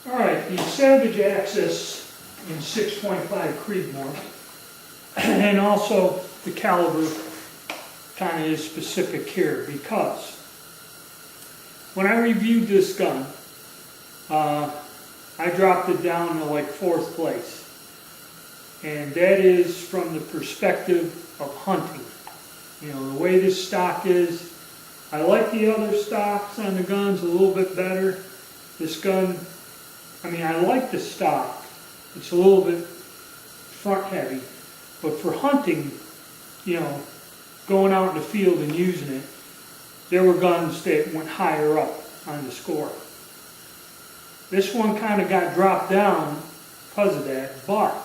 All right, the Savage Access in 6.5 Creedmoor, and also the caliber kind of is specific here because when I reviewed this gun, I dropped it down to like 4th place, and that is from the perspective of hunting. You know, the way this stock is, I like the other stocks on the guns a little bit better. This gun, I mean, I like the stock. It's a little bit front heavy, but for hunting, you know, going out in the field and using it, there were guns that went higher up on the score. This one kind of got dropped down because of that, but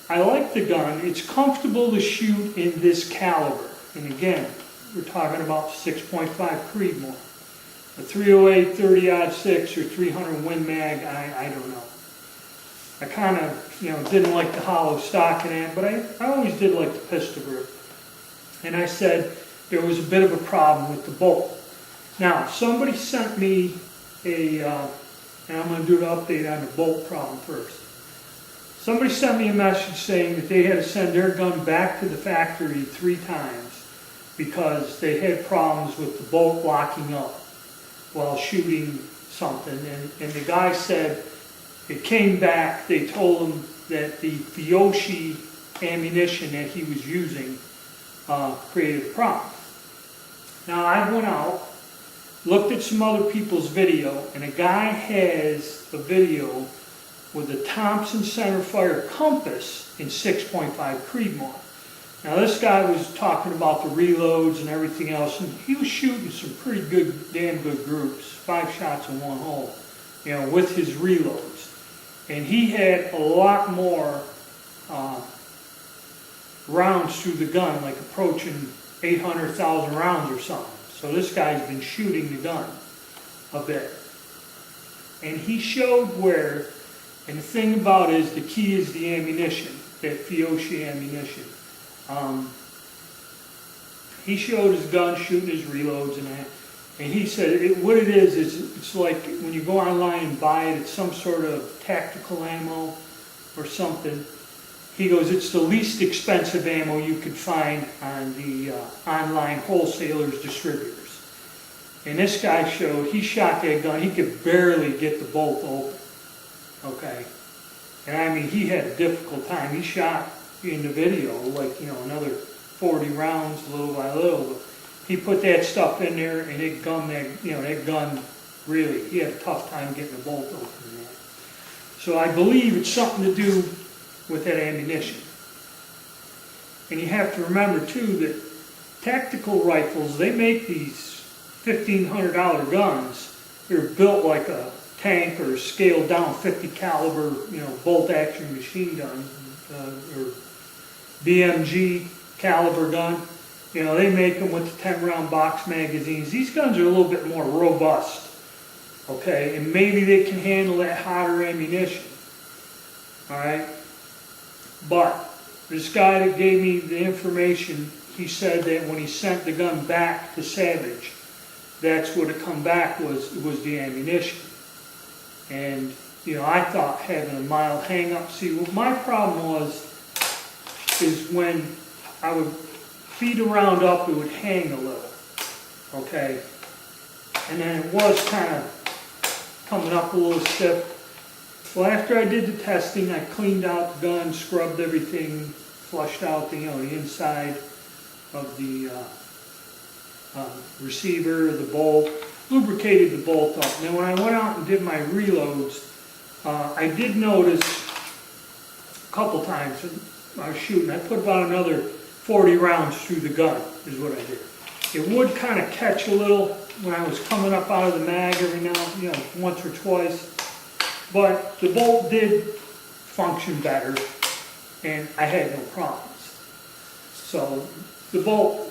I like the gun. It's comfortable to shoot in this caliber. And again, we're talking about 6.5 Creedmoor. A 308, 30-06 or 300 Win Mag, I don't know. I kind of, you know, didn't like the hollow stock in that, but I always did like the pistol grip. And I said there was a bit of a problem with the bolt. Now, somebody sent me a, and I'm going to do the update on the bolt problem first. Somebody sent me a message saying that they had to send their gun back to the factory 3 times because they had problems with the bolt locking up while shooting something. And the guy said it came back, they told him that the Fiocchi ammunition that he was using created a problem. Now I went out, looked at some other people's video, and a guy has a video with a Thompson centerfire compass in 6.5 Creedmoor. Now this guy was talking about the reloads and everything else, and he was shooting some pretty good, damn good groups, 5 shots in 1 hole, you know, with his reloads. And he had a lot more rounds through the gun, like approaching 800,000 rounds or something. So this guy's been shooting the gun a bit. And he showed where, and the thing about it is the key is the ammunition, that Fiocchi ammunition. He showed his gun shooting his reloads and that, and he said what it is it's like when you go online and buy it, it's some sort of tactical ammo or something. He goes, it's the least expensive ammo you could find on the online wholesalers, distributors. And this guy showed, he shot that gun, he could barely get the bolt open, okay? And I mean, he had a difficult time. He shot in the video, like, you know, another 40 rounds little by little, but he put that stuff in there and it gunned that, you know, that gun really, he had a tough time getting the bolt open in that. So I believe it's something to do with that ammunition. And you have to remember too that tactical rifles, they make these $1,500 guns. They're built like a tank or scaled down 50 caliber, you know, bolt action machine gun or BMG caliber gun. You know, they make them with the 10-round box magazines. These guns are a little bit more robust, okay, and maybe they can handle that hotter ammunition, all right? But this guy that gave me the information, he said that when he sent the gun back to Savage, that's what it come back was the ammunition. And, you know, I thought having a mild hang-up. See, what my problem is when I would feed a round up, it would hang a little, okay? And then it was kind of coming up a little stiff. Well, after I did the testing, I cleaned out the gun, scrubbed everything, flushed out the, you know, the inside of the receiver, the bolt, lubricated the bolt up. And then when I went out and did my reloads, I did notice a couple times when I was shooting, I put about another 40 rounds through the gun, is what I did. It would kind of catch a little when I was coming up out of the mag every now, you know, once or twice. But the bolt did function better, and I had no problems. So the bolt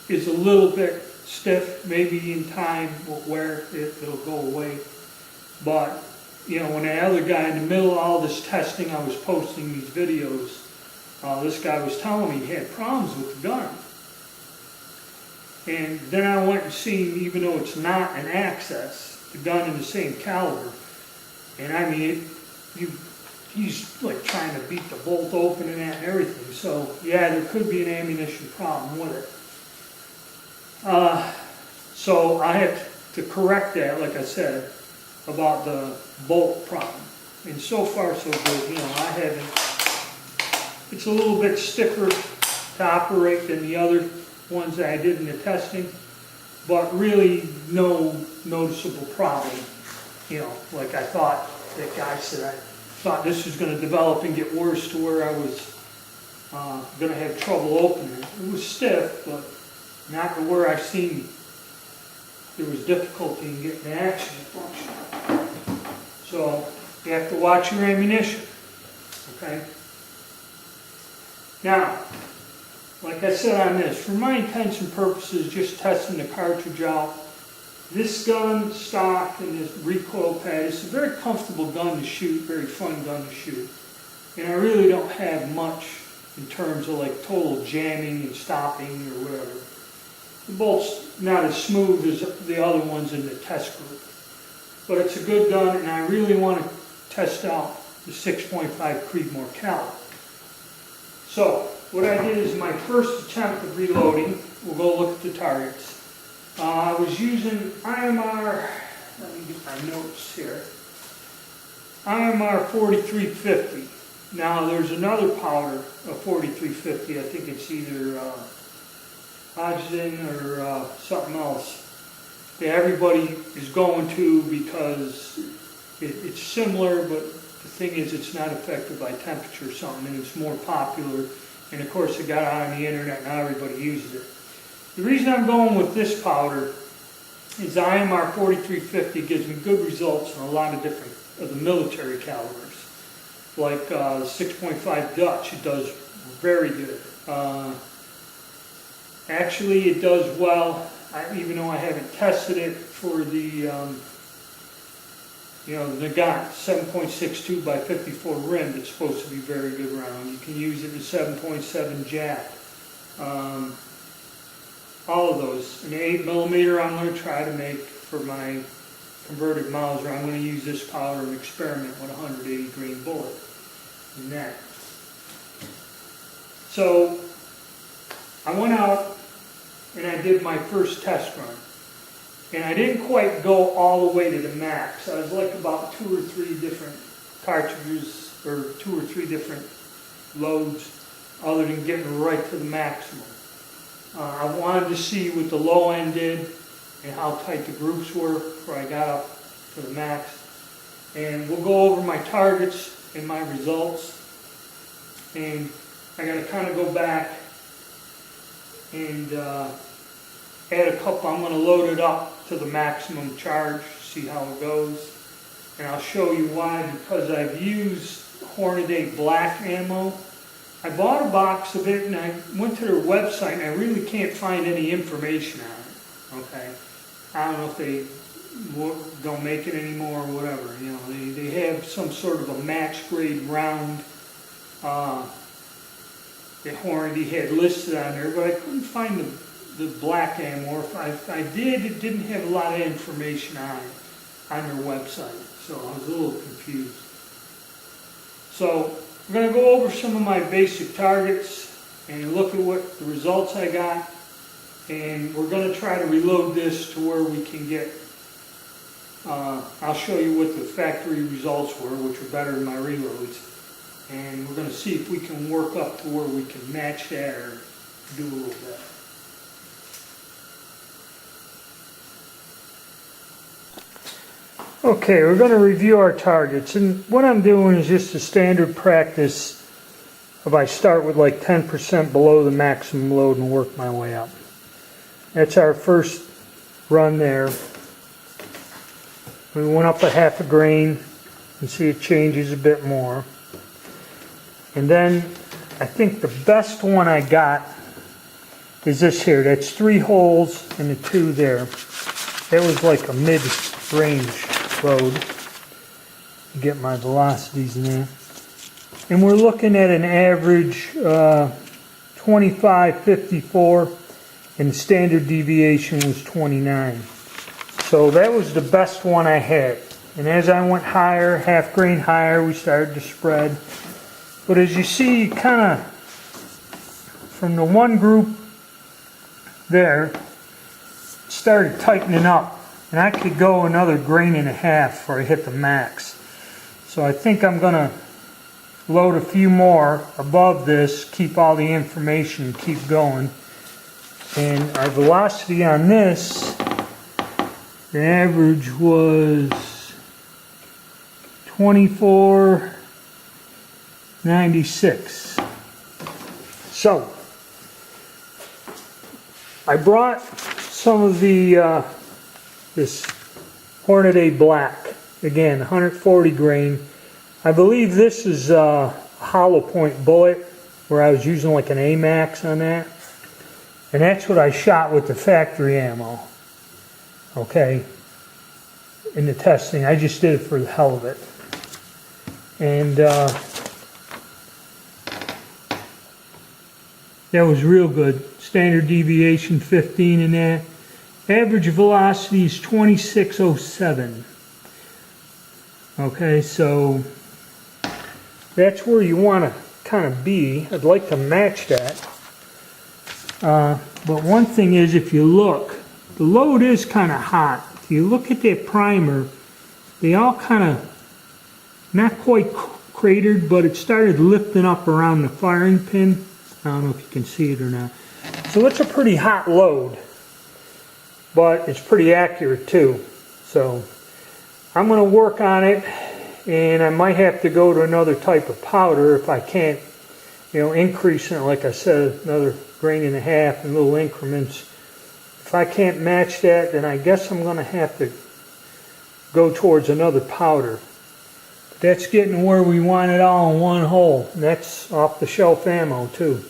is a little bit stiff, maybe in time will wear it, it'll go away. But, you know, when the other guy, in the middle of all this testing, I was posting these videos, this guy was telling me he had problems with the gun. And then I went and seen, even though it's not an Access, the gun in the same caliber, And I mean, he's like trying to beat the bolt open and that and everything. So yeah, there could be an ammunition problem with it. So I have to correct that, like I said, about the bolt problem. And so far so good. You know, I haven't, it's a little bit stiffer to operate than the other ones that I did in the testing, but really no noticeable problem. You know, like I thought, that guy said, I thought this was going to develop and get worse to where I was going to have trouble opening it. It was stiff, but not to where I've seen there was difficulty in getting the action to function. So you have to watch your ammunition, okay? Now, like I said on this, for my intents and purposes, just testing the cartridge out, this gun stock and this recoil pad, it's a very comfortable gun to shoot, very fun gun to shoot. And I really don't have much in terms of like total jamming and stopping or whatever. The bolt's not as smooth as the other ones in the test group. But it's a good gun, and I really want to test out the 6.5 Creedmoor caliber. So what I did is my first attempt of reloading, we'll go look at the targets. I was using IMR, let me get my notes here, IMR 4350. Now there's another powder of 4350, I think it's either Hodgson or something else that everybody is going to because it's similar, but the thing is it's not affected by temperature or something, and it's more popular, and of course it got out on the internet and now everybody uses it. The reason I'm going with this powder is IMR 4350 gives me good results on a lot of different of the military calibers. Like 6.5 Dutch, it does very good. Actually, it does well, even though I haven't tested it for the, the Nagant 7.62 by 54 rim. It's supposed to be very good round. You can use it in 7.7 Jap. All of those. An 8mm I'm going to try to make for my converted Mauser. I'm going to use this powder and experiment with a 180 grain bullet in that. So I went out and I did my first test run. And I didn't quite go all the way to the max. I was like about 2 or 3 different cartridges or 2 or 3 different loads other than getting right to the maximum. I wanted to see what the low end did and how tight the groups were before I got up to the max. And we'll go over my targets and my results. And I'm going to kind of go back and add a couple. I'm going to load it up to the maximum charge, see how it goes. And I'll show you why, because I've used Hornady black ammo. I bought a box of it and I went to their website and I really can't find any information on it. Okay, I don't know if they don't make it anymore or whatever. You know, they have some sort of a match grade round that Hornady had listed on there, but I couldn't find the black ammo. If I did, it didn't have a lot of information on it on their website, so I was a little confused. So we're going to go over some of my basic targets and look at what the results I got, and we're going to try to reload this to where we can get, I'll show you what the factory results were, which were better than my reloads, and we're going to see if we can work up to where we can match that or do a little better. Okay, we're going to review our targets, and what I'm doing is just a standard practice of I start with like 10% below the maximum load and work my way up. That's our first run there. We went up a half a grain and see it changes a bit more. And then I think the best one I got is this here. That's 3 holes and the 2 there. That was like a mid-range load. Get my velocities in there. And we're looking at an average 25.54 and the standard deviation was 29. So that was the best one I had. And as I went higher, half grain higher, we started to spread. But as you see, kind of from the one group there, it started tightening up. And I could go another grain and a half before I hit the max. So I think I'm going to load a few more above this, keep all the information, keep going. And our velocity on this, the average was 24.96. So I brought some of the this Hornady Black, again 140 grain. I believe this is a hollow point bullet, where I was using like an AMAX on that, and that's what I shot with the factory ammo. Okay, in the testing, I just did it for the hell of it, and that was real good. Standard deviation 15 in that. Average velocity is 2607. Okay, so that's where you want to kind of be. I'd like to match that. But one thing is, if you look, the load is kind of hot. If you look at that primer, they all kind of, not quite cratered, but it started lifting up around the firing pin. I don't know if you can see it or not. So it's a pretty hot load, but it's pretty accurate too. So I'm going to work on it, and I might have to go to another type of powder if I can't, increase it, like I said, another grain and a half in little increments. If I can't match that, then I guess I'm going to have to go towards another powder. But that's getting where we want it all in one hole. And that's off the shelf ammo too.